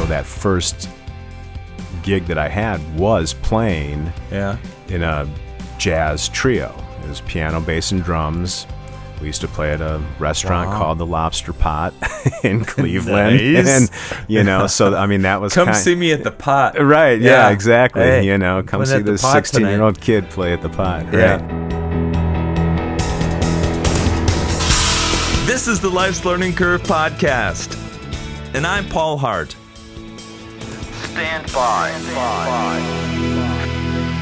that first gig that I had was playing in a jazz trio. It was piano, bass, and drums. We used to play at a restaurant called the Lobster Pot in Cleveland. Nice. And, so, I mean, that was Come see me at the Pot. Right, yeah, exactly. Hey, come see this 16-year-old kid play at the Pot. Yeah. Right. This is the Life's Learning Curve podcast, and I'm Paul Hart. Stand by.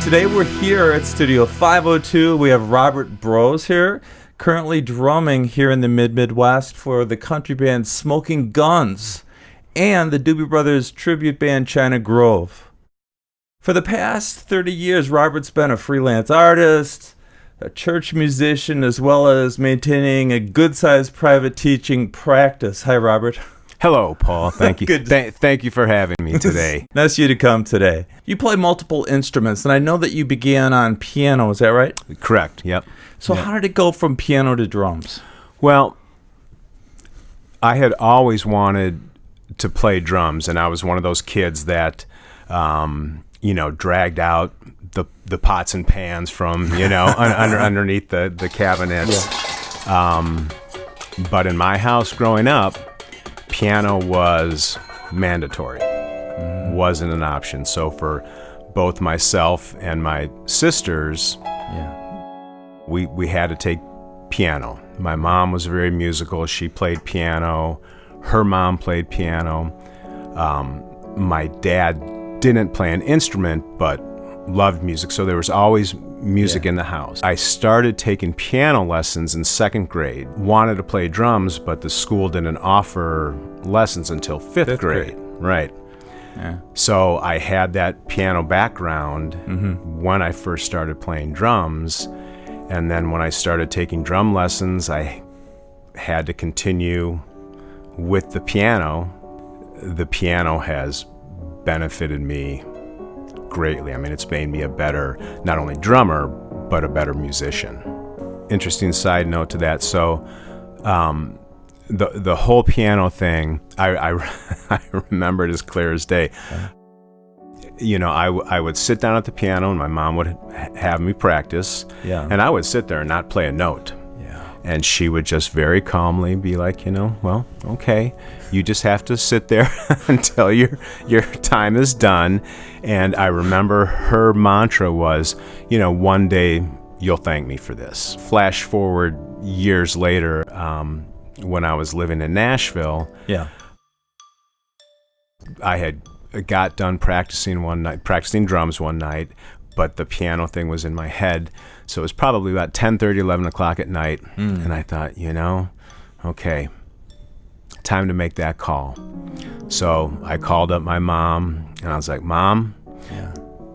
Today we're here at Studio 502. We have Robert Broz here, currently drumming here in the Midwest for the country band Smoking Guns and the Doobie Brothers tribute band China Grove. For the past 30 years, Robert's been a freelance artist, a church musician, as well as maintaining a good-sized private teaching practice. Hi, Robert. Hello, Paul. Thank you. Thank you for having me today. Nice of you to come today. You play multiple instruments, and I know that you began on piano. Is that right? Correct. Yep. So how did it go from piano to drums? Well, I had always wanted to play drums, and I was one of those kids that, dragged out the pots and pans from, underneath the cabinets. Yeah. But in my house growing up, piano was mandatory, wasn't an option. So for both myself and my sisters, we had to take piano. My mom was very musical. She played piano. Her mom played piano. My dad didn't play an instrument, but loved music. So there was always music in the house. I started taking piano lessons in second grade. Wanted to play drums, but the school didn't offer lessons until fifth grade. Right. Yeah. So I had that piano background when I first started playing drums. And then when I started taking drum lessons, I had to continue with the piano. The piano has benefited me greatly. I mean, it's made me a better, not only drummer, but a better musician. Interesting side note to that. So, the whole piano thing, I remember it as clear as day. I would sit down at the piano, and my mom would have me practice, and I would sit there and not play a note. And she would just very calmly be like, well, okay, you just have to sit there until your time is done. And I remember her mantra was, one day you'll thank me for this. Flash forward years later, when I was living in Nashville, I had got done practicing drums one night, but the piano thing was in my head. So it was probably about 10:30, 11 o'clock at night. And I thought, okay, time to make that call. So I called up my mom, and I was like, Mom,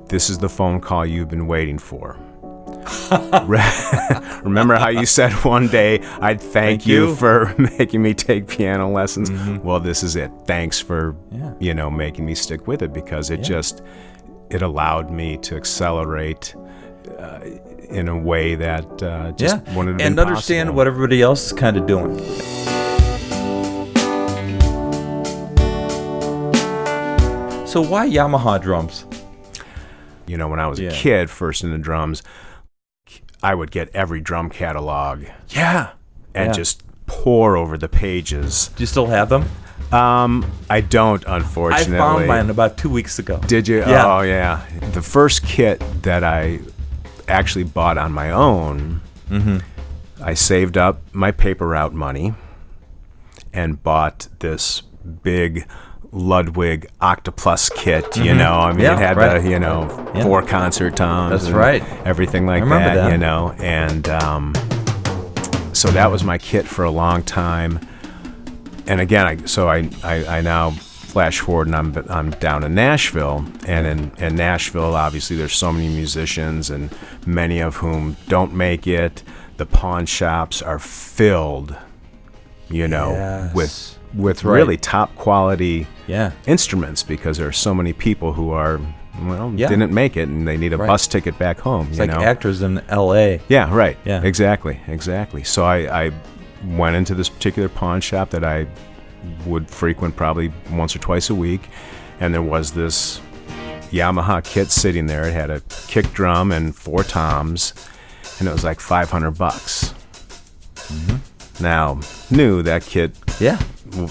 this is the phone call you've been waiting for. Remember how you said one day I'd thank you for making me take piano lessons? Well, this is it. Thanks for, making me stick with it, because it allowed me to accelerate in a way that wouldn't have been and understand possible. What everybody else is kind of doing. So why Yamaha drums? When I was a kid, first into drums, I would get every drum catalog. And just pour over the pages. Do you still have them? I don't, unfortunately. I found mine about 2 weeks ago. Did you? Yeah. Oh, yeah. The first kit that I actually bought on my own, I saved up my paper route money and bought this big Ludwig Octoplus kit, it had the, 4 concert toms. That's right. Everything like that, and so that was my kit for a long time. And again, I now flash forward, and I'm down in Nashville, and in Nashville, obviously, there's so many musicians, and many of whom don't make it. The pawn shops are filled, with really top quality instruments, because there are so many people who are didn't make it, and they need a bus ticket back home. It's like actors in L.A. Yeah, right. Yeah. Exactly. So I went into this particular pawn shop that I would frequent probably once or twice a week, and there was this Yamaha kit sitting there. It had a kick drum and 4 toms, and it was like $500. Now, new that kit, Yeah.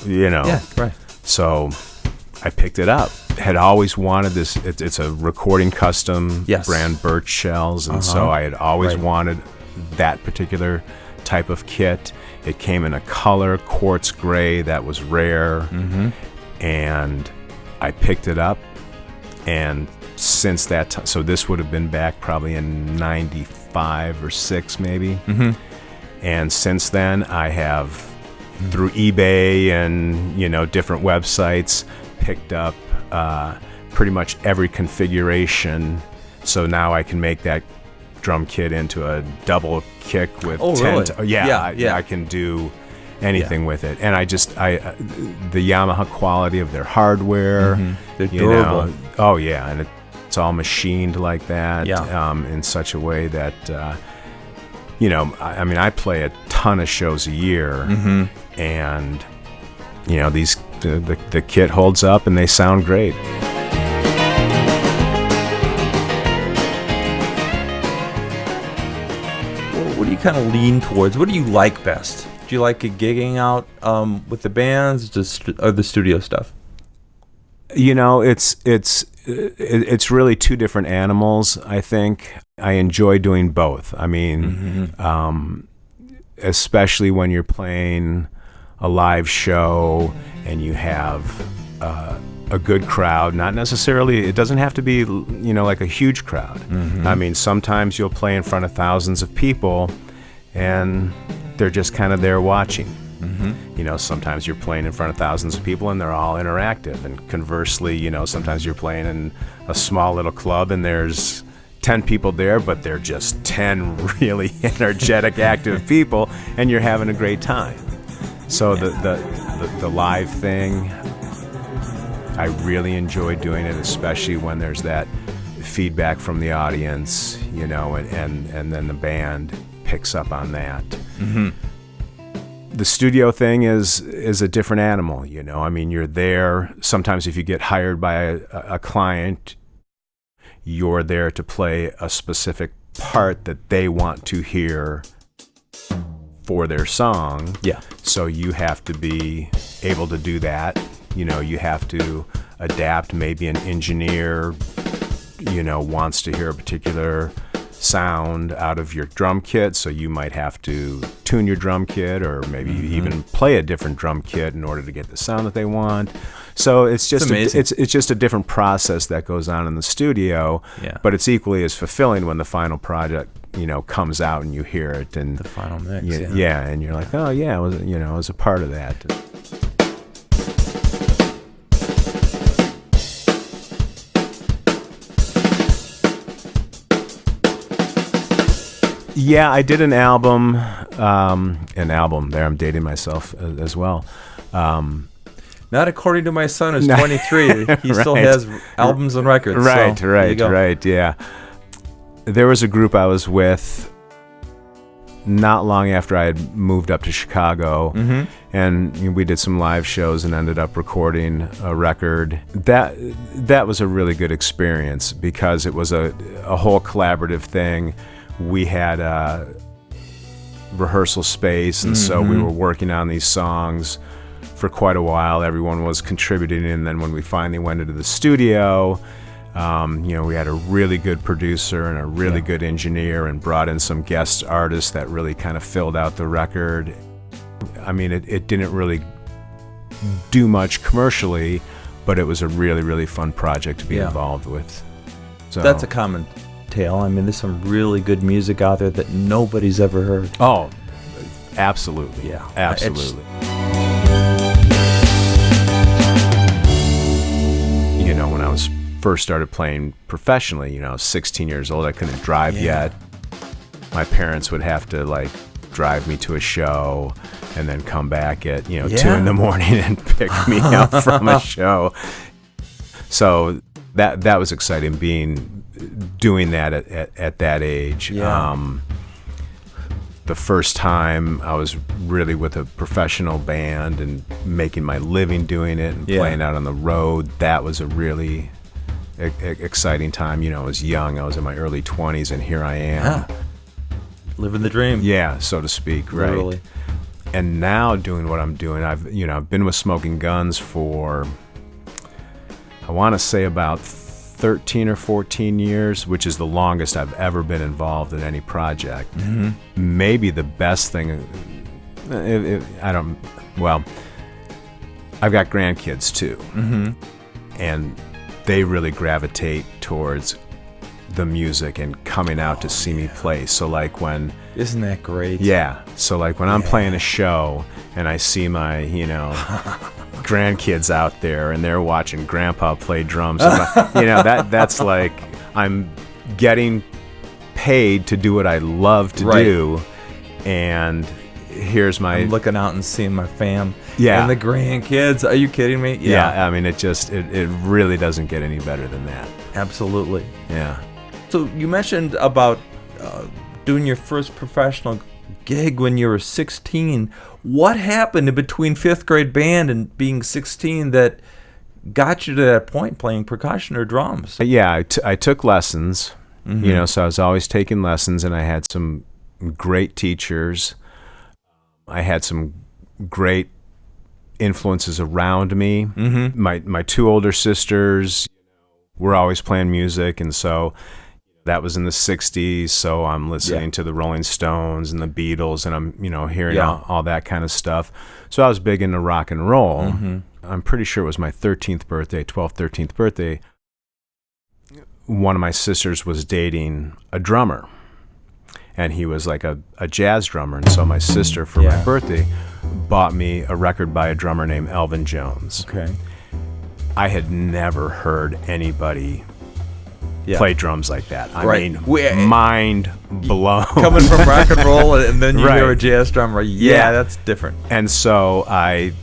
you know. Yeah. Right. So I picked it up. Had always wanted this. It's a recording custom Yes. brand Birch shells, and so I had always Right. wanted that particular type of kit. It came in a color, quartz gray, that was rare, and I picked it up. And since that time, so this would have been back probably in 95 or 6 maybe. And since then, I have, through eBay and, you know, different websites, picked up pretty much every configuration. So now I can make that drum kit into a double kick with 10. Really? Yeah, I can do anything with it. And the Yamaha quality of their hardware. They're you durable. know, oh, yeah. And it's all machined like that Yeah. in such a way that, you know, I mean, I play a ton of shows a year. And, you know, the kit holds up and they sound great. What do you kind of lean towards? What do you like best? Do you like gigging out with the bands, or the studio stuff? You know, it's really two different animals, I think. I enjoy doing both. I mean, especially when you're playing a live show and you have a good crowd. Not necessarily, it doesn't have to be, you know, like a huge crowd. I mean, sometimes you'll play in front of thousands of people and they're just kind of there watching. You know, sometimes you're playing in front of thousands of people and they're all interactive. And conversely, you know, sometimes you're playing in a small little club and there's 10 people there, but they're just 10 really energetic, active people, and you're having a great time. So the live thing, I really enjoy doing it, especially when there's that feedback from the audience, you know, and then the band picks up on that. The studio thing is a different animal, you know. I mean, you're there. Sometimes if you get hired by a client, you're there to play a specific part that they want to hear for their song. Yeah. So you have to be able to do that. You know, you have to adapt. Maybe an engineer, you know, wants to hear a particular sound out of your drum kit, so you might have to tune your drum kit, or maybe even play a different drum kit in order to get the sound that they want. So it's just it's just a different process that goes on in the studio. Yeah. But it's equally as fulfilling when the final project, you know, comes out and you hear it, and The final mix. yeah, and you're like, oh yeah, I was a part of that. Yeah, I did an album. There, I'm dating myself as well. Not according to my son, who's 23. He still Right. has albums and records. Right, so there you go. right, yeah. There was a group I was with not long after I had moved up to Chicago, and we did some live shows and ended up recording a record. That was a really good experience because it was a whole collaborative thing. We had a rehearsal space, and so we were working on these songs for quite a while. Everyone was contributing, and then when we finally went into the studio, you know, we had a really good producer and a really good engineer, and brought in some guest artists that really kind of filled out the record. I mean, it didn't really do much commercially, but it was a really, really fun project to be involved with. So That's a common tale. I mean, there's some really good music out there that nobody's ever heard. Oh, absolutely. Yeah. Absolutely. You know, when I was first started playing professionally, you know, I was 16 years old. I couldn't drive yet. My parents would have to, like, drive me to a show and then come back at, 2 in the morning and pick me up from a show. So that was exciting, doing that at that age. Yeah. the first time I was really with a professional band and making my living doing it and playing out on the road. That was a really exciting time. I was young. I was in my early 20s, and here I am. Yeah. Living the dream. Yeah, so to speak, right? Literally. And now doing what I'm doing, I've been with Smoking Guns for, I want to say about 13 or 14 years, which is the longest I've ever been involved in any project. Mm-hmm. Maybe the best thing, I've got grandkids too. Mm-hmm. And they really gravitate towards the music and coming out to see me play. So like when... Isn't that great? Yeah. So like when I'm playing a show and I see my, grandkids out there and they're watching Grandpa play drums, that's like I'm getting paid to do what I love to do, and here's I'm looking out and seeing my fam. Yeah. And the grandkids. Are you kidding me? Yeah. I mean, it really doesn't get any better than that. Absolutely. Yeah. So you mentioned about doing your first professional gig when you were 16. What happened in between fifth grade band and being 16 that got you to that point playing percussion or drums? Yeah, I took lessons, so I was always taking lessons, and I had some great teachers. I had some great influences around me. Mm-hmm. My two older sisters were always playing music, and so that was in the 60s, so I'm listening to the Rolling Stones and the Beatles, and I'm, hearing all that kind of stuff. So I was big into rock and roll. Mm-hmm. I'm pretty sure it was my 12th, 13th birthday. One of my sisters was dating a drummer, and he was like a jazz drummer. And so my sister, for my birthday, bought me a record by a drummer named Elvin Jones. Okay. I had never heard anybody play drums like that. I mean, mind blown. Coming from rock and roll, and then you hear a jazz drummer. Yeah, that's different. And so I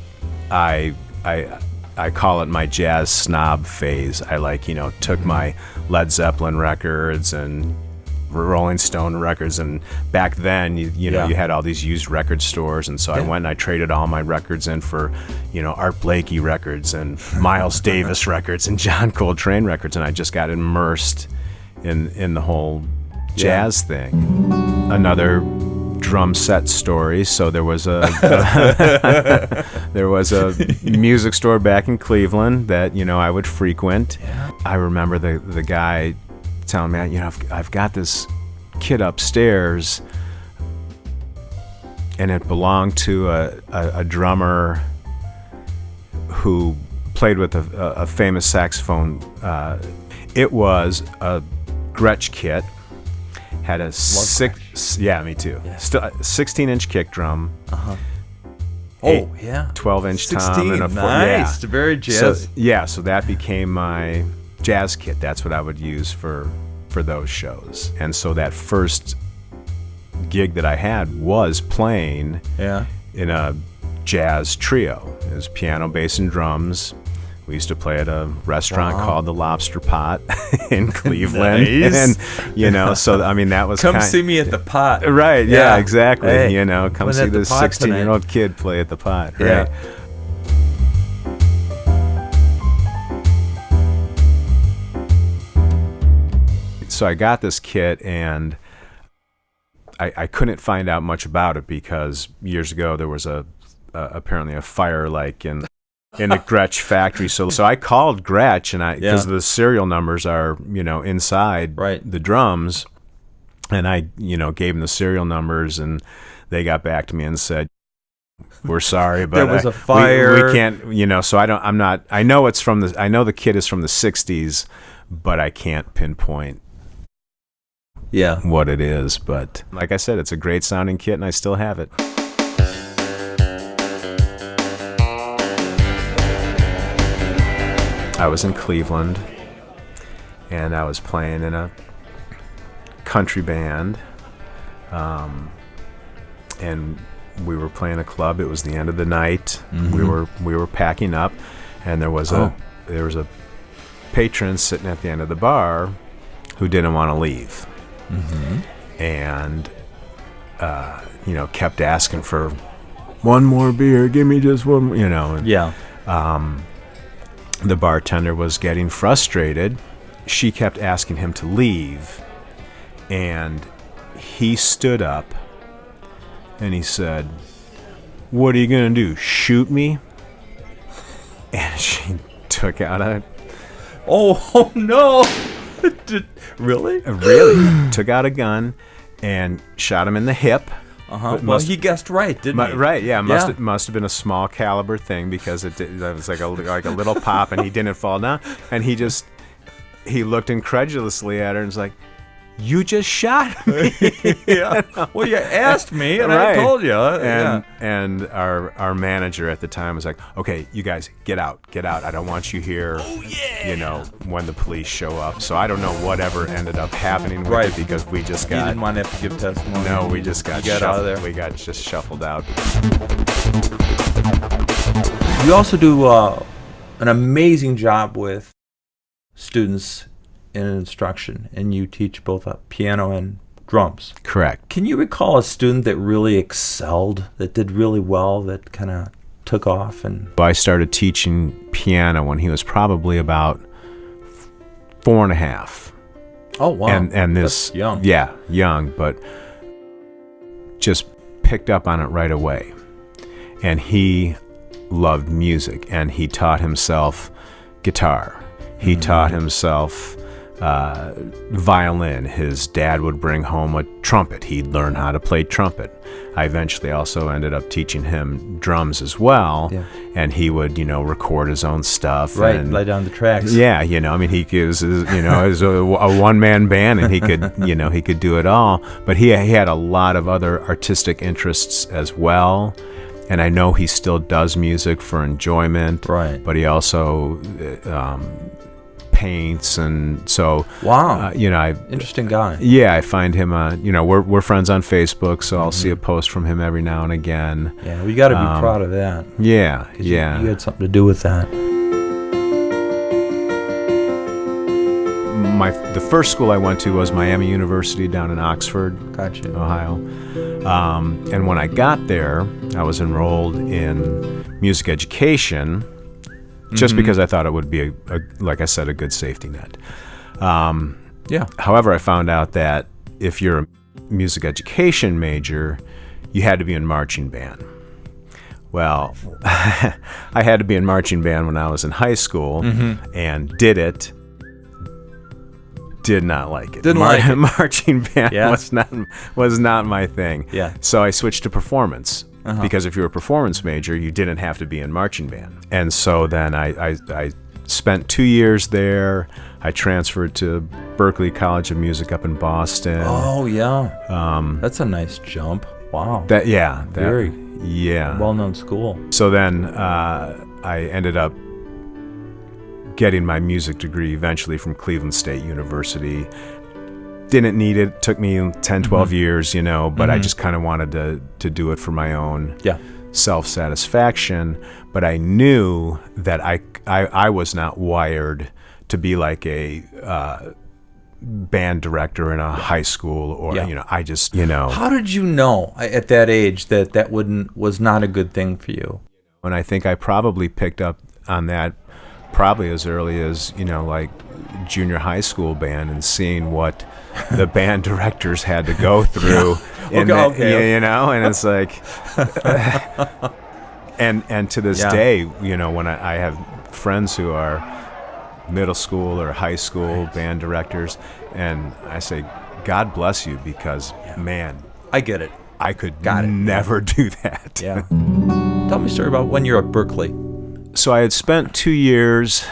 call it my jazz snob phase. I took my Led Zeppelin records and Rolling Stone records, and back then you had all these used record stores, and so I went and I traded all my records in for Art Blakey records and Miles Davis records and John Coltrane records, and I just got immersed in the whole jazz thing. Another drum set story. So there was a music store back in Cleveland that I would frequent. I remember the guy telling me, I've got this kit upstairs, and it belonged to a drummer who played with a famous saxophone. It was a Gretsch kit, had a me too. Yeah. Still 16-inch kick drum. 12-inch tom and a nice. Very jazz. So that became my jazz kit. That's what I would use for those shows. And so that first gig that I had was playing in a jazz trio. It was piano, bass, and drums. We used to play at a restaurant called the Lobster Pot in Cleveland. Nice. And so I mean that was come see me at the Pot. Right, yeah, exactly. Hey, come see this 16-year-old kid play at the Pot. Right. Yeah. So I got this kit, and I couldn't find out much about it because years ago there was apparently a fire like in the Gretsch factory. So I called Gretsch, and because the serial numbers are inside the drums, and I gave them the serial numbers, and they got back to me and said, "We're sorry, but there was a fire. We can't, So I know I know the kit is from the 60s, but I can't pinpoint what it is. But like I said, it's a great sounding kit, and I still have it. I was in Cleveland, and I was playing in a country band, and we were playing a club. It was the end of the night. Mm-hmm. We were packing up, and there was a patron sitting at the end of the bar who didn't want to leave. Mm-hmm. And kept asking for one more beer. Give me just one, And, Yeah. the bartender was getting frustrated. She kept asking him to leave. And he stood up and he said, "What are you going to do? Shoot me?" And she took out Oh no! Really? really took out a gun and shot him in the hip. Well, he guessed right, didn't he? Right, yeah. Must have been a small caliber thing because that was like a little pop, and he didn't fall down. And he looked incredulously at her and was like, "You just shot me." Yeah. Well, you asked me, and Right. I told you. Yeah. And our manager at the time was like, "Okay, you guys, get out. I don't want you here. When the police show up." So I don't know whatever ended up happening with Right. it because we just You got. didn't want to have to give testimony. No, we just got You got out of shuffled. there. We got just shuffled out. You also do an amazing job with students in instruction, and you teach both piano and drums. Correct. Can you recall a student that really excelled, that did really well, that kind of took off? And I started teaching piano when he was probably about 4.5. oh wow, And this That's young. Yeah, young, but just picked up on it right away. And he loved music, and he taught himself guitar. He taught himself violin. His dad would bring home a trumpet. He'd learn how to play trumpet. I eventually also ended up teaching him drums as well, Yeah. and he would, record his own stuff. Right, and lay down the tracks. yeah, he was, as a one-man band, and he could, he could do it all. But he had a lot of other artistic interests as well. And I know he still does music for enjoyment. Right. But he also paints, and so Wow. Interesting guy. Yeah, I find him. We're friends on Facebook, so I'll see a post from him every now and again. Yeah, well, you got to be proud of that. 'Cause Yeah. You had something to do with that. The first school I went to was Miami University down in Oxford, Gotcha. Ohio. And when I got there, I was enrolled in music education just because I thought it would be, like I said, a good safety net. Yeah. However, I found out that if you're a music education major, you had to be in marching band. Well, I had to be in marching band when I was in high school and did it. Did not like it. Didn't like it. Marching band Yeah. was not my thing. Yeah. So I switched to performance because if you were a performance major, you didn't have to be in marching band. And so then I spent 2 years there. I transferred to Berklee College of Music up in Boston. Oh yeah. That's a nice jump. Wow. Very Yeah. Well-known school. So then I ended up getting my music degree eventually from Cleveland State University. Didn't need it. Took me 10, 12 years, but I just kind of wanted to do it for my own self-satisfaction. But I knew that I was not wired to be like a band director in a high school or, I just, How did you know at that age that was not a good thing for you? And I think I probably picked up on that probably as early as, like junior high school band and seeing what the band directors had to go through. And it's like, and to this day, when I have friends who are middle school or high school band directors, and I say, God bless you, because man, I get it. I could never do that. Yeah. Tell me a story about when you're at Berklee. So I had spent 2 years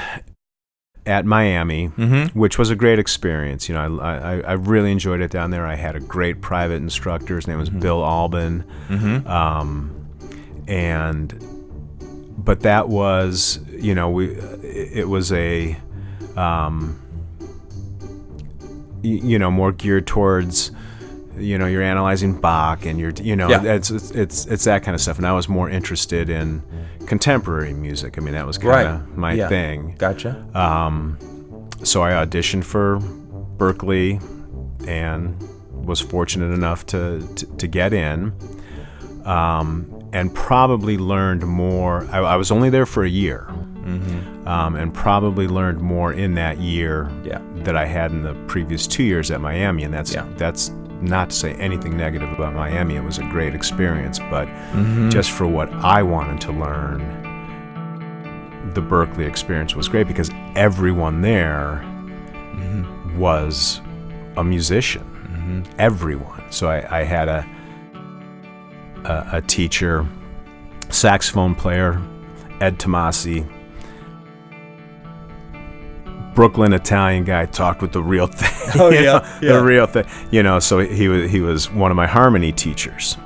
at Miami, which was a great experience. I really enjoyed it down there. I had a great private instructor. His name was Bill Albin. But that was, it was a, more geared towards, you're analyzing Bach and you're, it's that kind of stuff. And I was more interested in contemporary music. I mean, that was kind of my thing. Gotcha. So I auditioned for Berklee and was fortunate enough to get in. and probably learned more. I was only there for a year, and probably learned more in that year that I had in the previous 2 years at Miami. And that's not to say anything negative about Miami. It was a great experience, but just for what I wanted to learn, the Berkeley experience was great because everyone there was a musician. Everyone. So I had a teacher, saxophone player, Ed Tomasi, Brooklyn Italian guy, talked with the real thing. Oh the real thing. So he was one of my harmony teachers.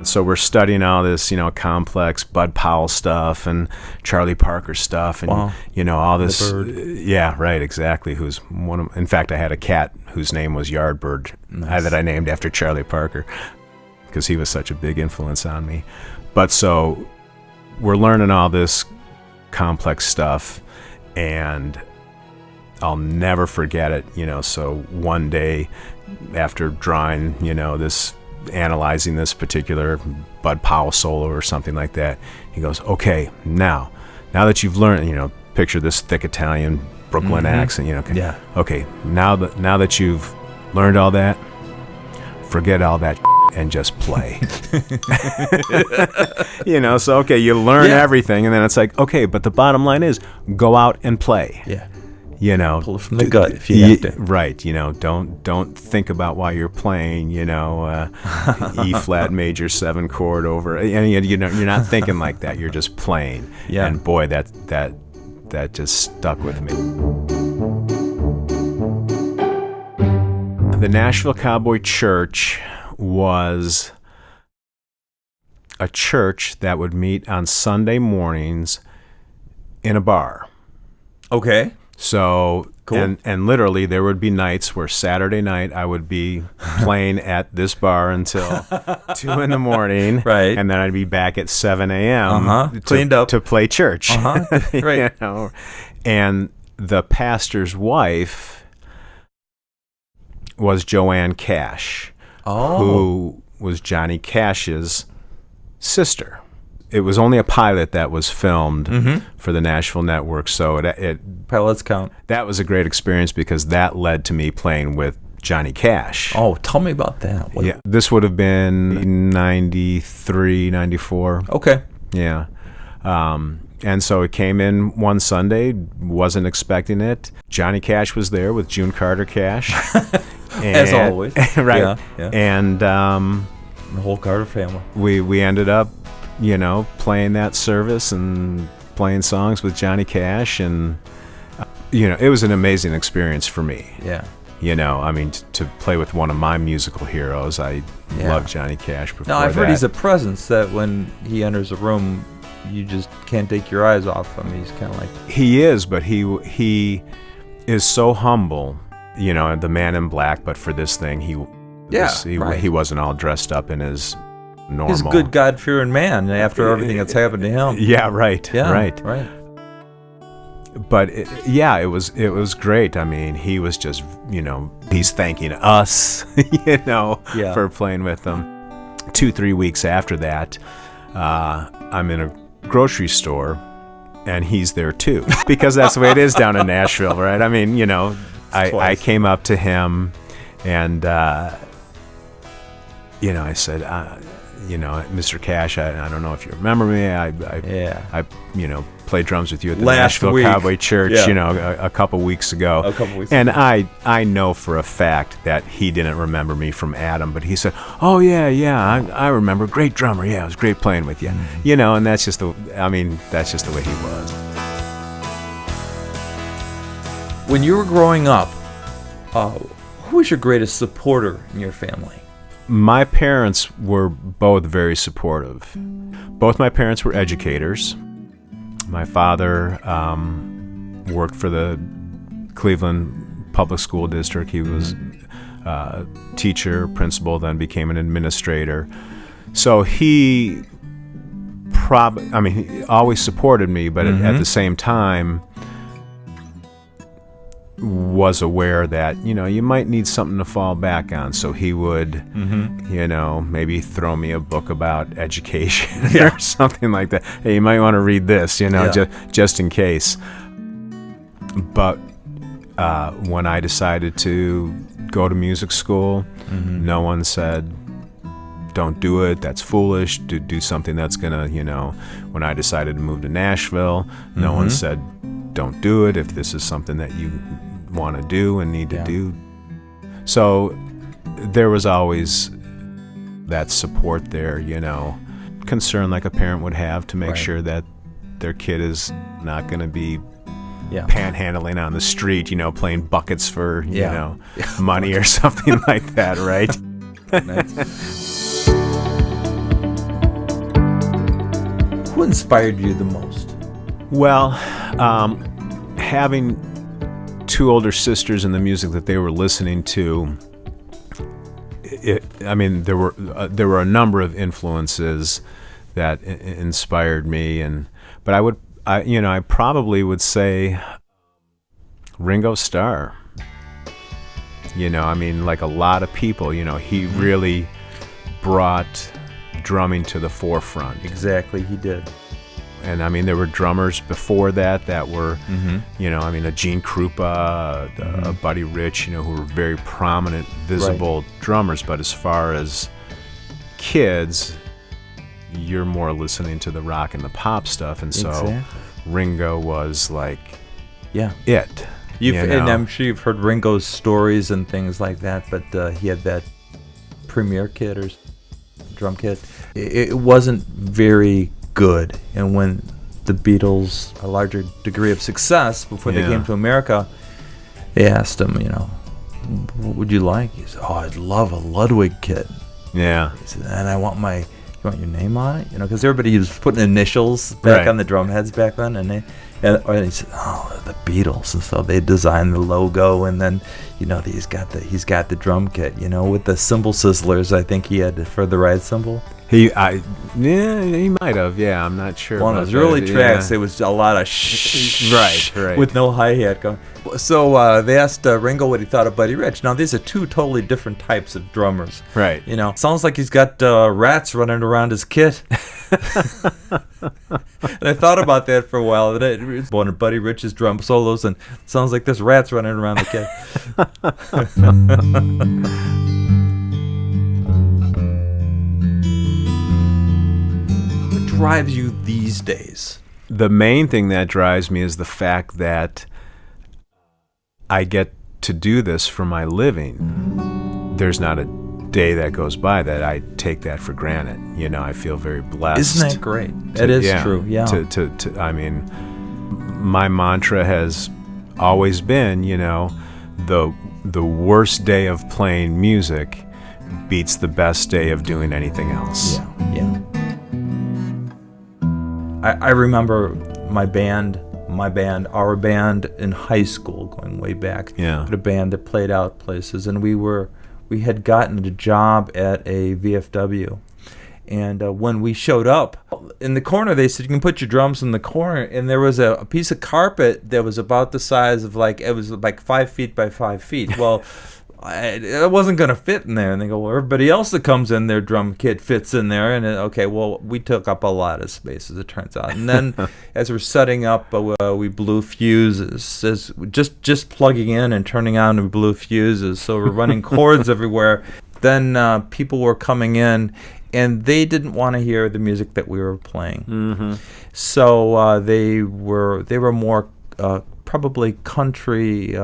So we're studying all this, complex Bud Powell stuff and Charlie Parker stuff, and all this. The bird. Yeah, right, exactly. Who's one of? In fact, I had a cat whose name was Yardbird, that I named after Charlie Parker, because he was such a big influence on me. But so we're learning all this complex stuff, and I'll never forget it. So one day after drawing, analyzing this particular Bud Powell solo or something like that, he goes, "Okay, now that you've learned, picture this thick Italian Brooklyn accent, okay, now that you've learned all that, forget all that and just play." So okay, you learn everything, and then it's like, okay, but the bottom line is go out and play. Pull it from the gut if you have to. Right. Don't think about why you're playing. E flat major 7 chord over. And you're not thinking like that. You're just playing. Yeah. And boy, that just stuck with me. The Nashville Cowboy Church was a church that would meet on Sunday mornings in a bar. Okay. So, cool. and literally there would be nights where Saturday night I would be playing at this bar until 2 in the morning. Right. And then I'd be back at 7 a.m. Cleaned up to play church. Right. And the pastor's wife was Joanne Cash, who was Johnny Cash's sister. It was only a pilot that was filmed for the Nashville network, so pilots count. That was a great experience because that led to me playing with Johnny Cash. Oh, tell me about that. This would have been 93, 94. Okay. Yeah. And so it came in one Sunday, wasn't expecting it. Johnny Cash was there with June Carter Cash. As always. Right. Yeah. And the whole Carter family. We ended up playing that service and playing songs with Johnny Cash, and it was an amazing experience for me. Yeah. To play with one of my musical heroes. I loved Johnny Cash before that. I've heard he's a presence that when he enters a room, you just can't take your eyes off him. He's kind of like... He is, but he is so humble, the man in black, but for this thing, he wasn't all dressed up in his... normal. He's a good God-fearing man after everything that's happened to him. Yeah, right. Yeah, right. But it was great. I mean, he was just, he's thanking us, for playing with them. 2-3 weeks after that, I'm in a grocery store, and he's there too, because that's the way it is down in Nashville, right? I mean, I came up to him, and I said, Mr. Cash, I don't know if you remember me. I played drums with you at the Nashville Cowboy Church, a couple weeks ago. And I know for a fact that he didn't remember me from Adam, but he said, "Oh yeah, I remember. Great drummer. Yeah, it was great playing with you." And that's just the way he was. When you were growing up, who was your greatest supporter in your family? My parents were both very supportive. Both my parents were educators. My father worked for the Cleveland Public School District. He was a teacher, principal, then became an administrator. So he always supported me, but at the same time, was aware that, you might need something to fall back on. So he would, maybe throw me a book about education or something like that. Hey, you might want to read this, just in case. But when I decided to go to music school, no one said, don't do it, that's foolish, do something that's gonna, when I decided to move to Nashville, no one said, don't do it if this is something that you want to do and need to do. So there was always that support there, concern like a parent would have to make sure that their kid is not going to be panhandling on the street, playing buckets for, money or something like that, right? Who inspired you the most? Well, having two older sisters and the music that they were listening to, there were a number of influences that inspired me, but I probably would say Ringo Starr. Like a lot of people, he really brought drumming to the forefront. Exactly, he did. And there were drummers before that were, a Gene Krupa, a Buddy Rich, who were very prominent, visible drummers. But as far as kids, you're more listening to the rock and the pop stuff. And so Ringo was like, it. And I'm sure you've heard Ringo's stories and things like that, but he had that Premier kit or drum kit. It wasn't very good, and when the Beatles a larger degree of success before they came to America, they asked him, what would you like? He said, I'd love a Ludwig kit. Yeah. He said, and you want your name on it? Because everybody was putting initials back on the drum heads back then, and he said, the Beatles, and so they designed the logo, and then he's got the drum kit, with the cymbal sizzlers. I think he had for the ride cymbal. He might have. Yeah, I'm not sure. One of those early tracks, there was a lot of shh, right, with no hi-hat going. So they asked Ringo what he thought of Buddy Rich. Now these are two totally different types of drummers. Right. Sounds like he's got rats running around his kit. And I thought about that for a while. One of Buddy Rich's drum solos, and sounds like there's rats running around the kit. Drives you these days? The main thing that drives me is the fact that I get to do this for my living. There's not a day that goes by that I take that for granted. I feel very blessed. Isn't that great? That is true. Yeah. My mantra has always been, the worst day of playing music beats the best day of doing anything else. Yeah. I remember our band in high school, going way back. Yeah. A band that played out places, and we had gotten a job at a VFW, and when we showed up in the corner, they said you can put your drums in the corner, and there was a piece of carpet that was about the size of it was like 5 feet by 5 feet. Well. It wasn't going to fit in there. And they go, well, everybody else that comes in, their drum kit fits in there. And we took up a lot of space, as it turns out. And then as we're setting up, we blew fuses. Just plugging in and turning on, we blew fuses. So we're running cords everywhere. Then people were coming in, and they didn't want to hear the music that we were playing. Mm-hmm. So they were more probably country,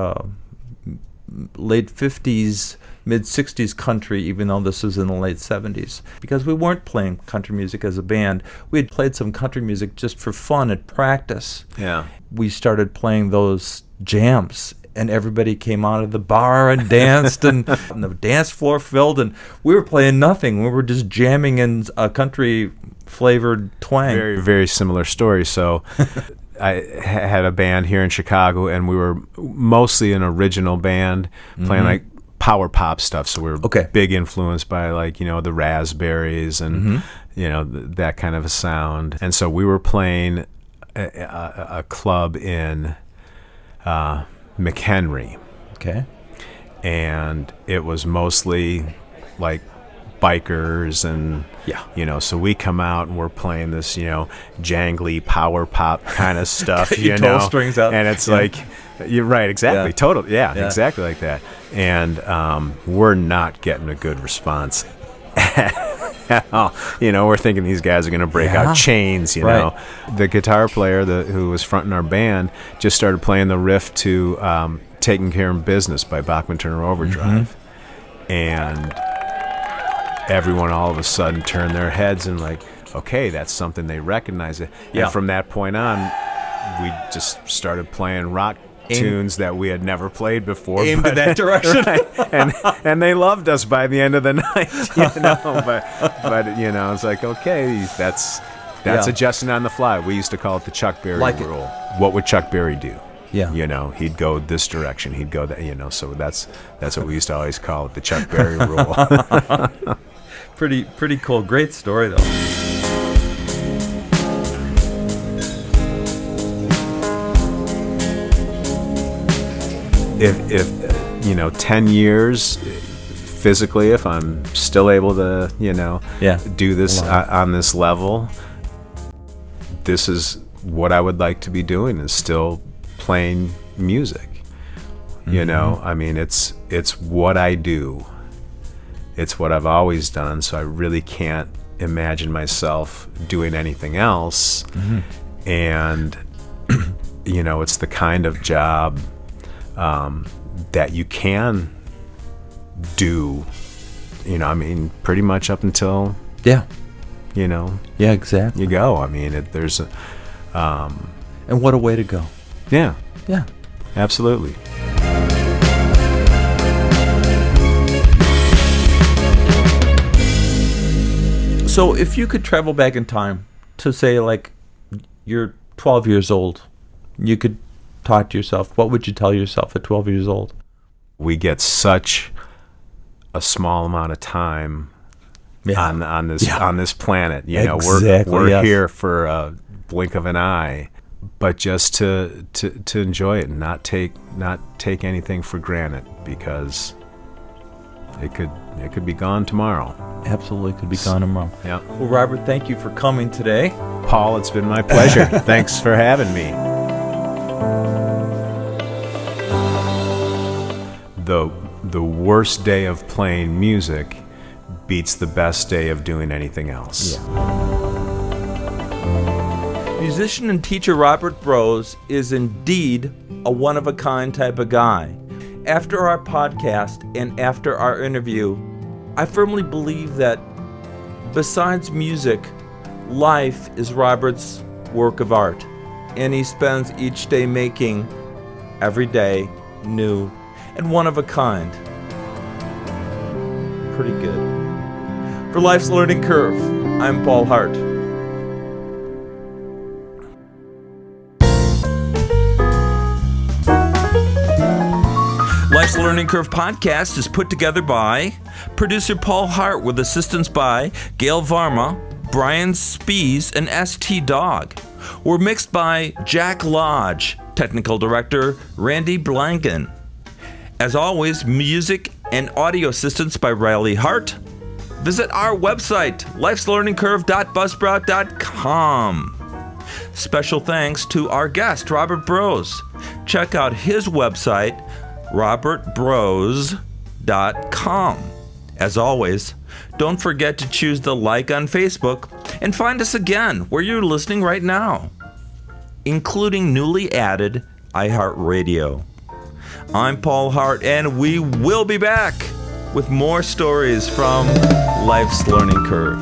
late 50s, mid 60s country, even though this was in the late 70s, because we weren't playing country music as a band. We had played some country music just for fun at practice. Yeah. We started playing those jams, and everybody came out of the bar and danced, and the dance floor filled, and we were playing nothing. We were just jamming in a country flavored twang. Very, very similar story. So I had a band here in Chicago, and we were mostly an original band playing like power pop stuff. So we were big influenced by the Raspberries and that kind of a sound. And so we were playing a club in McHenry. Okay. And it was mostly like bikers and so we come out and we're playing this jangly power pop kind of stuff, Your 12 strings out, and it's like you're right, exactly, totally, exactly like that, and we're not getting a good response at all. We're thinking these guys are going to break out chains. Right. The guitar player who was fronting our band just started playing the riff to Taking Care of Business by Bachman Turner Overdrive, and everyone all of a sudden turned their heads and like, okay, that's something they recognize it. And from that point on, we just started playing rock tunes that we had never played before. Aimed in that direction. Right. And they loved us by the end of the night, But it's like, okay, that's adjusting on the fly. We used to call it the Chuck Berry rule. What would Chuck Berry do? Yeah. He'd go this direction. He'd go that. So that's what we used to always call it, the Chuck Berry rule. Pretty cool. Great story, though. If 10 years physically, if I'm still able to, do this on this level, this is what I would like to be doing, is still playing music. I mean, it's what I do. It's what I've always done, so I really can't imagine myself doing anything else. And it's the kind of job that you can do, I mean, pretty much up until exactly, you go. I mean, there's a and what a way to go. Yeah, Yeah. absolutely. So if you could travel back in time to, say, like, you're 12 years old, you could talk to yourself, what would you tell yourself at 12 years old? We get such a small amount of time on this planet. We're here for a blink of an eye, but just to enjoy it and not take anything for granted, because it could be gone tomorrow. Absolutely could be gone tomorrow. Yeah. Well, Robert, thank you for coming today. Paul, it's been my pleasure. Thanks for having me. The worst day of playing music beats the best day of doing anything else. Musician and teacher Robert Broz is indeed a one-of-a-kind type of guy. After our podcast and after our interview, I firmly believe that besides music, life is Robert's work of art, and he spends each day making every day new and one of a kind. Pretty good. For Life's Learning Curve, I'm Paul Hart. Life's Learning Curve podcast is put together by producer Paul Hart with assistance by Gail Varma, Brian Spees, and ST Dog. We're mixed by Jack Lodge, technical director Randy Blanken. As always, music and audio assistance by Riley Hart. Visit our website, lifeslearningcurve.buzzsprout.com. Special thanks to our guest, Robert Broz. Check out his website, robertbroz.com. As always, don't forget to choose the like on Facebook and find us again where you're listening right now, including newly added iHeartRadio. I'm Paul Hart, and we will be back with more stories from Life's Learning Curve.